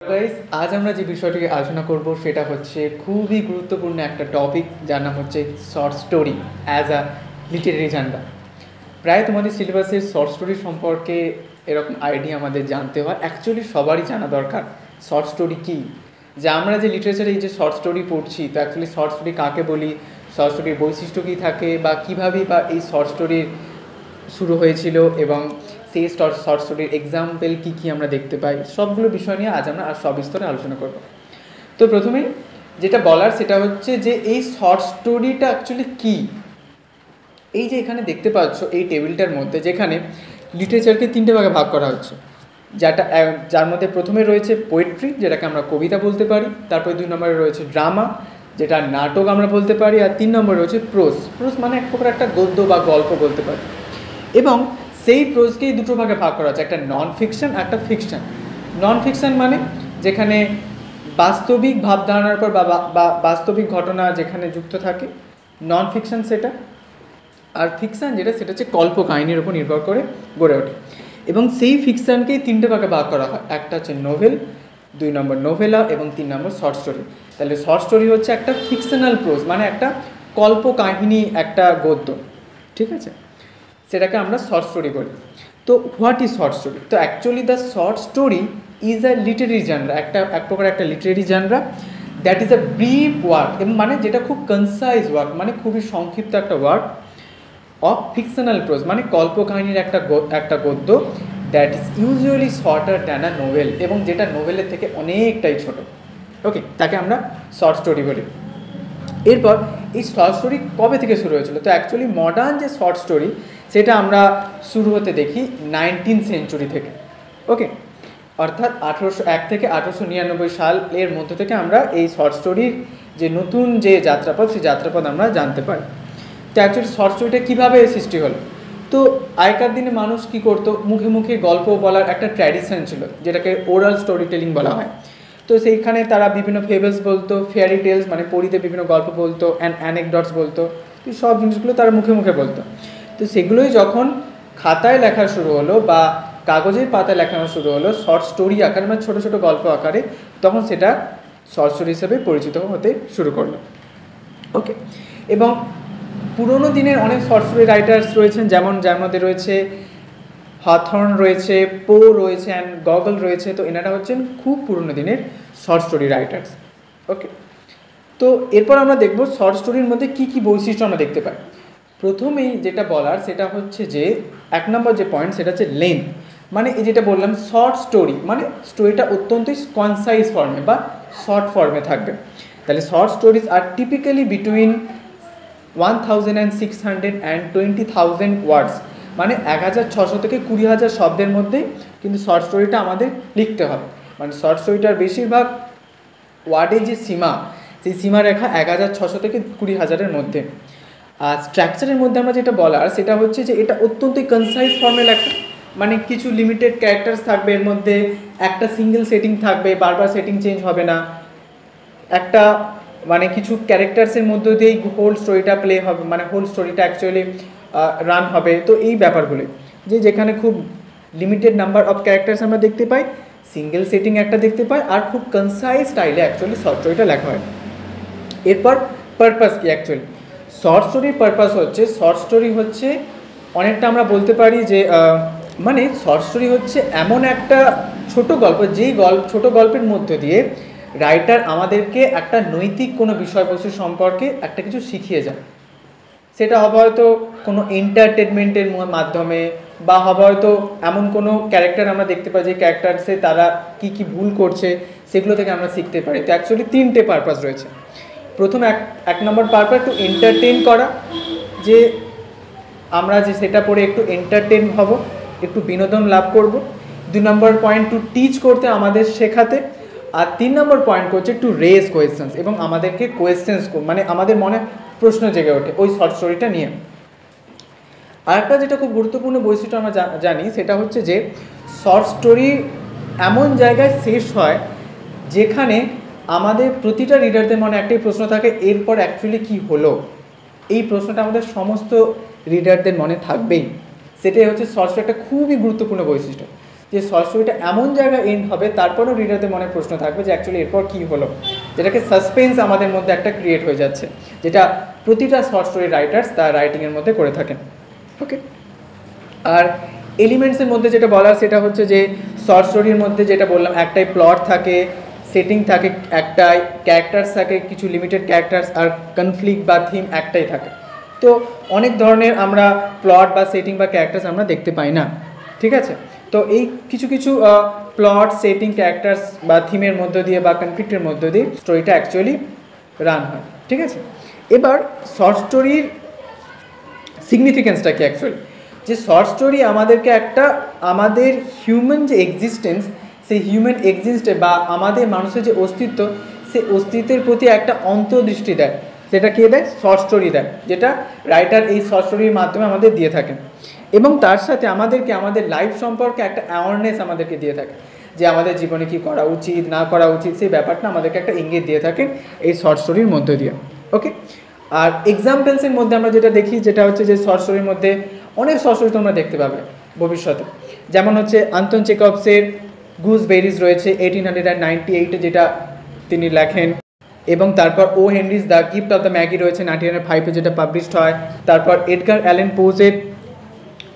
Guys, আজ আমরা যে বিষয়টিকে আলোচনা করব সেটা হচ্ছে খুবই গুরুত্বপূর্ণ একটা টপিক, যার নাম হচ্ছে short story as a literary genre. প্রায় তোমাদের সিলেবাসের শর্ট স্টোরি সম্পর্কে এরকম আইডিয়া আমাদের জানতে হয়। অ্যাকচুয়ালি সবারই জানা দরকার শর্ট স্টোরি কী। যে আমরা যে লিটারেচারে এই যে শর্ট স্টোরি পড়ছি, তো অ্যাকচুয়ালি শর্ট স্টোরি কাকে বলি, শর্ট স্টোরির বৈশিষ্ট্য কী থাকে, বা কীভাবেই বা এই শর্ট স্টোরির শুরু হয়েছিল এবং সেই শর্ট স্টোরির এক্সাম্পল কী কী আমরা দেখতে পাই, সবগুলো বিষয় নিয়ে আজ আমরা আর সবিস্তরে আলোচনা করব। তো প্রথমেই যেটা বলার সেটা হচ্ছে যে এই শর্ট স্টোরিটা অ্যাকচুয়ালি কী। এই যে এখানে দেখতে পাচ্ছ এই টেবিলটার মধ্যে, যেখানে লিটারেচারকে তিনটে ভাগে ভাগ করা হচ্ছে, যার মধ্যে প্রথমে রয়েছে পোয়েট্রি, যেটাকে আমরা কবিতা বলতে পারি। তারপরে 2 নম্বরে রয়েছে ড্রামা, যেটা নাটক আমরা বলতে পারি। আর 3 নম্বরে রয়েছে প্রোজ। প্রোজ মানে এক প্রকার একটা গদ্য বা গল্প বলতে পারি। এবং সেই প্রোজকেই দুটো ভাগে ভাগ করা হচ্ছে, একটা নন ফিকশন, একটা ফিকশন। নন ফিকশন মানে যেখানে বাস্তবিক ভাবধারণার উপর বা বাস্তবিক ঘটনা যেখানে যুক্ত থাকে, নন ফিকশন সেটা। আর ফিকশান যেটা, সেটা হচ্ছে কল্পকাহিনীর উপর নির্ভর করে গড়ে ওঠে। এবং সেই ফিকশানকেই তিনটে ভাগে ভাগ করা হয়, একটা হচ্ছে নোভেল, 2 নম্বর নোভেলা এবং 3 নম্বর শর্ট স্টোরি। তাহলে শর্ট স্টোরি হচ্ছে একটা ফিকশনাল প্রোজ, মানে একটা কল্পকাহিনী, একটা গদ্য, ঠিক আছে, সেটাকে আমরা শর্ট স্টোরি বলি। তো হোয়াট ইজ শর্ট স্টোরি? তো actually the short story is a literary genre, এক প্রকার একটা literary genre, that is a brief work, এবং মানে যেটা খুব কনসাইজ ওয়ার্ক, মানে খুবই সংক্ষিপ্ত একটা ওয়ার্ক অফ ফিকশনাল প্রোজ, মানে কল্পকাহিনীর একটা গদ্য, that is usually shorter than a novel, এবং যেটা নোভেলের থেকে অনেকটাই ছোট। ওকে, তাকে আমরা শর্ট স্টোরি বলি। এরপর এই শর্ট স্টোরি কবে থেকে শুরু হয়েছিল? তো অ্যাকচুয়ালি মডার্ন যে শর্ট স্টোরি, সেটা আমরা শুরু হতে দেখি 19th সেঞ্চুরি থেকে। ওকে, অর্থাৎ 1801 থেকে 1899 সালের মধ্য থেকে আমরা এই শর্ট স্টোরির যে নতুন যে যাত্রাপথ, সেই যাত্রাপথ আমরা জানতে পারি। তো অ্যাকচুয়ালি শর্ট স্টোরিটা কীভাবে সৃষ্টি হলো? তো আগেকার দিনে মানুষ কী করতো, মুখে মুখে গল্প বলার একটা ট্র্যাডিশন ছিল, যেটাকে ওরাল স্টোরি টেলিং বলা হয়। তো সেইখানে তারা বিভিন্ন ফেবলস বলতো, ফেয়ারি টেলস মানে পড়িতে বিভিন্ন গল্প বলতো, অ্যানেকডটস বলতো, তো সব জিনিসগুলো তারা মুখে মুখে বলতো। তো সেগুলোই যখন খাতায় লেখা শুরু হলো বা কাগজের পাতায় লেখানো শুরু হলো শর্ট স্টোরি আকারে, মানে ছোটো ছোটো গল্প আকারে, তখন সেটা শর্ট স্টোরি হিসেবে পরিচিত হতে শুরু করলো। ওকে, এবং পুরোনো দিনের অনেক শর্ট স্টোরি রাইটার্স রয়েছেন, যার মধ্যে রয়েছে হথর্ন রয়েছে, পো রয়েছে, অ্যান্ড গগল রয়েছে। তো এনারা হচ্ছেন খুব পুরনো দিনের শর্ট স্টোরি রাইটার্স। ওকে, তো এরপর আমরা দেখব শর্ট স্টোরির মধ্যে কী কী বৈশিষ্ট্য আমরা দেখতে পাই। প্রথমেই যেটা বলার সেটা হচ্ছে যে 1 নম্বর যে পয়েন্ট, সেটা হচ্ছে লেন্থ। মানে এই যেটা বললাম শর্ট স্টোরি, মানে স্টোরিটা অত্যন্তই কনসাইজ ফর্মে বা শর্ট ফর্মে থাকবে। তাহলে short stories are typically between 1600 and 20,000 ওয়ার্ডস, মানে 1600 থেকে 20,000 শব্দের মধ্যেই কিন্তু শর্ট স্টোরিটা আমাদের লিখতে হবে। মানে শর্ট স্টোরিটার বেশিরভাগ ওয়ার্ডের যে সীমা, সেই সীমারেখা 1600 থেকে 20,000-এর মধ্যে। আর স্ট্রাকচারের মধ্যে আমরা যেটা বলার সেটা হচ্ছে যে এটা অত্যন্তই কনসাইজ ফর্মে লেখা, মানে কিছু লিমিটেড ক্যারেক্টার্স থাকবে এর মধ্যে, একটা সিঙ্গেল সেটিং থাকবে, বারবার সেটিং চেঞ্জ হবে না, একটা মানে কিছু ক্যারেক্টার্সের মধ্যে দিয়েই হোল স্টোরিটা প্লে হবে, মানে হোল স্টোরিটা অ্যাকচুয়ালি রান হবে। তো এই ব্যাপারগুলো যেখানে খুব লিমিটেড নাম্বার অফ ক্যারেক্টার্স আমরা দেখতে পাই, সিঙ্গেল সেটিং একটা দেখতে পাই, আর খুব কনসাইজ স্টাইলে অ্যাকচুয়ালি শর্ট স্টোরিটা লেখা হয়। এরপর পারপাস কি? অ্যাকচুয়ালি শর্ট স্টোরির পারপাস হচ্ছে, শর্ট স্টোরি হচ্ছে অনেকটা আমরা বলতে পারি যে মানে শর্ট স্টোরি হচ্ছে এমন একটা ছোট গল্প, যেই ছোট গল্পের মধ্য দিয়ে রাইটার আমাদেরকে একটা নৈতিক কোনো বিষয়বস্তু সম্পর্কে একটা কিছু শিখিয়ে যায়। সেটা হবে হয়তো কোনো এন্টারটেনমেন্টের মাধ্যমে, বা হবে হয়তো এমন কোনো ক্যারেক্টার আমরা দেখতে পাই যে ক্যারেক্টার্সে তারা কি কি ভুল করছে, সেগুলো থেকে আমরা শিখতে পারি। তো অ্যাকচুয়ালি 3টে পারপাস রয়েছে। প্রথম এক নম্বর পারপাস টু এন্টারটেন করা, যে আমরা যে সেটা পড়ে একটু এন্টারটেন হব, একটু বিনোদন লাভ করব। 2 নম্বর পয়েন্ট টু টিচ করতে, আমাদের শেখাতে। আর 3 নম্বর পয়েন্ট হচ্ছে টু রেজ কোয়েশ্চেন্স, এবং আমাদেরকে কোয়েশ্চেন্স মানে আমাদের মনে প্রশ্ন জেগে ওঠে ওই শর্ট স্টোরিটা নিয়ে। আরেকটা যেটা খুব গুরুত্বপূর্ণ বৈশিষ্ট্য আমরা জানি, সেটা হচ্ছে যে শর্ট স্টোরি এমন জায়গায় শেষ হয় যেখানে আমাদের প্রতিটা রিডারদের মনে একটাই প্রশ্ন থাকে, এরপর অ্যাকচুয়ালি কী হলো। এই প্রশ্নটা আমাদের সমস্ত রিডারদের মনে থাকবেই। সেটাই হচ্ছে শর্ট স্টোরি একটা খুবই গুরুত্বপূর্ণ বৈশিষ্ট্য। যে শর্ট স্টোরিটা এমন জায়গায় এন্ড হবে, তারপরেও রিডারদের মনে প্রশ্ন থাকবে যে অ্যাকচুয়ালি এরপর কী হলো, যেটাকে সাসপেন্স আমাদের মধ্যে একটা ক্রিয়েট হয়ে যাচ্ছে, যেটা প্রতিটা শর্ট স্টোরি রাইটার্স তার রাইটিংয়ের মধ্যে করে থাকেন। ওকে, আর এলিমেন্টসের মধ্যে যেটা বলার সেটা হচ্ছে যে শর্ট স্টোরির মধ্যে যেটা বললাম, একটাই প্লট থাকে, সেটিং থাকে, একটাই ক্যারেক্টার্স থাকে, কিছু লিমিটেড ক্যারেক্টার্স, আর কনফ্লিক্ট বা থিম একটাই থাকে। তো অনেক ধরনের আমরা প্লট বা সেটিং বা ক্যারেক্টার্স আমরা দেখতে পাই না, ঠিক আছে। তো এই কিছু কিছু প্লট, সেটিং, ক্যারেক্টার্স বা থিমের মধ্য দিয়ে বা কনফ্লিক্টের মধ্য দিয়ে স্টোরিটা অ্যাকচুয়ালি রান হয়, ঠিক আছে। এবার শর্ট স্টোরির সিগনিফিকেন্সটা কি অ্যাকচুয়ালি, যে শর্ট স্টোরি আমাদেরকে একটা আমাদের হিউম্যান যে এক্সিস্টেন্স, সেই হিউম্যান এক্সিস্টে বা আমাদের মানুষের যে অস্তিত্ব, সেই অস্তিত্বের প্রতি একটা অন্তর্দৃষ্টি দেয়। সেটা কে দেয়? শর্ট স্টোরি দেয়, যেটা রাইটার এই শর্ট স্টোরির মাধ্যমে আমাদের দিয়ে থাকেন। এবং তার সাথে আমাদেরকে আমাদের লাইফ সম্পর্কে একটা অ্যাওয়ারনেস আমাদেরকে দিয়ে থাকে, যে আমাদের জীবনে কী করা উচিত না করা উচিত, সেই ব্যাপারটা আমাদেরকে একটা ইঙ্গিত দিয়ে থাকেন এই শর্ট স্টোরির মধ্য দিয়ে। ওকে, আর এক্সাম্পলসের মধ্যে আমরা যেটা দেখি, যেটা হচ্ছে যে শর্ট স্টোরির মধ্যে অনেক শর্ট স্টোরি তোমরা দেখতে পাবে ভবিষ্যতে, যেমন হচ্ছে আন্তন চেকভসের গুজবেরিজ রয়েছে 1898-এ যেটা তিনি লেখেন, এবং তারপর O Henry's the gift of the Magi রয়েছে 1905-এ যেটা পাবলিশড হয়। তারপর এডগার অ্যালেন পোজের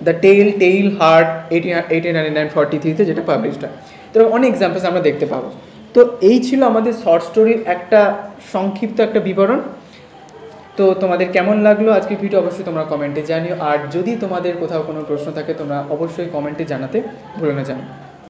দ্য টেইল হার্ট 1843-তে যেটা পাবলিশড হয়। তো অনেক এক্সাম্পলস আমরা দেখতে পাবো। তো এই ছিল আমাদের শর্ট স্টোরির একটা সংক্ষিপ্ত একটা বিবরণ। তো তোমাদের কেমন লাগলো আজকের ভিডিও অবশ্যই তোমরা কমেন্টে জানিও, আর যদি তোমাদের কোথাও কোনো প্রশ্ন থাকে তোমরা অবশ্যই কমেন্টে জানাতে ভুলো না।